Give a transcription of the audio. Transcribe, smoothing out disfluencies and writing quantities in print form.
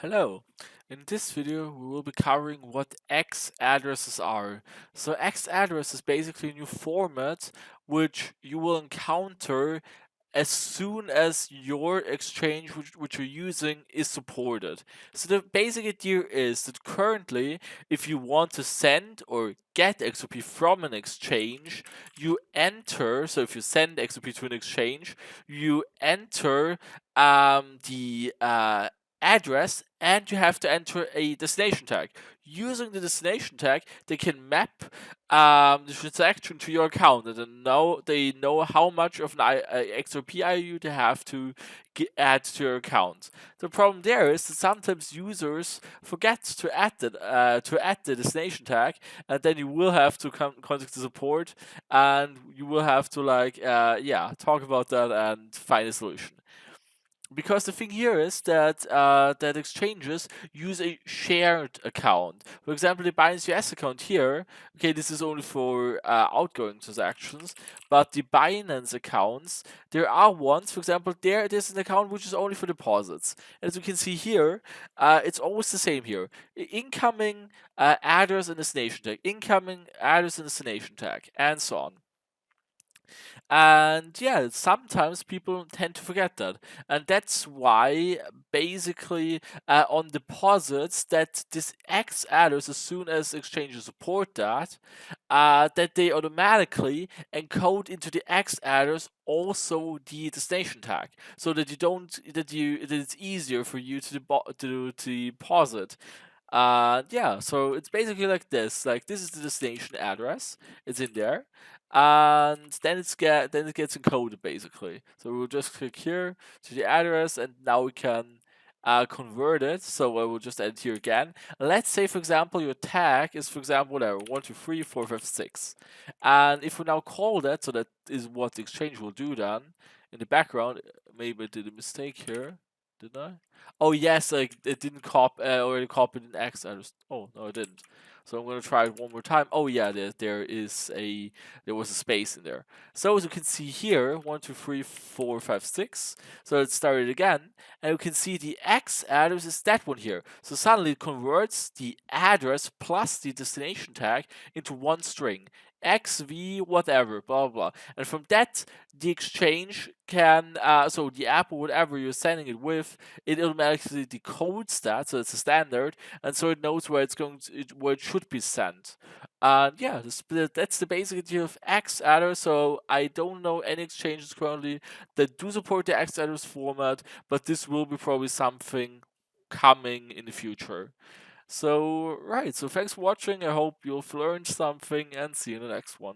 Hello. In this video, we will be covering what X addresses are. So X address is basically a new format which you will encounter as soon as your exchange which you're using is supported. So the basic idea is that currently, if you want to send or get XRP from an exchange, you enter, so if you send XRP to an exchange, you enter the address and you have to enter a destination tag. Using the destination tag, they can map the transaction to your account, and then they know how much of an XRP IOU they have to add to your account. The problem there is that sometimes users forget to add the destination tag, and then you will have to contact the support, and you will have to talk about that and find a solution. Because the thing here is that exchanges use a shared account. For example, the Binance US account here. Okay, this is only for outgoing transactions, but the Binance accounts, there are ones. For example, there's an account which is only for deposits. And as you can see here, it's always the same here. Incoming address and destination tag, incoming address and destination tag, and so on. And yeah, sometimes people tend to forget that. And that's why basically on deposits that this X address, as soon as exchanges support that they automatically encode into the X address also the destination tag, so that that it's easier for you to deposit. Yeah, so it's basically like this. Like, this is the destination address. It's in there, and then it gets encoded basically. So we'll just click here to the address, and now we can convert it. So I will just add here again. Let's say, for example, your tag is, for example, whatever 1, 2, 3, 4, 5, 6, and if we now call that, so that is what the exchange will do then in the background. Maybe I did a mistake here. Did I? Oh yes, like it didn't already copied an X. Oh no, it didn't. So I'm gonna try it one more time. Oh yeah, there was a space in there. So as you can see here, 1, 2, 3, 4, 5, 6. So let's start it again, and you can see the X address is that one here. So suddenly it converts the address plus the destination tag into one string. XV whatever, blah blah blah. And from that, the exchange can, so the app or whatever you're sending it with, it automatically decodes that, so it's a standard, and so it knows where where it should be sent. And yeah, that's the basic idea of X adder. So I don't know any exchanges currently that do support the X address format, but this will be probably something coming in the future. So, right, so thanks for watching. I hope you've learned something, and see you in the next one.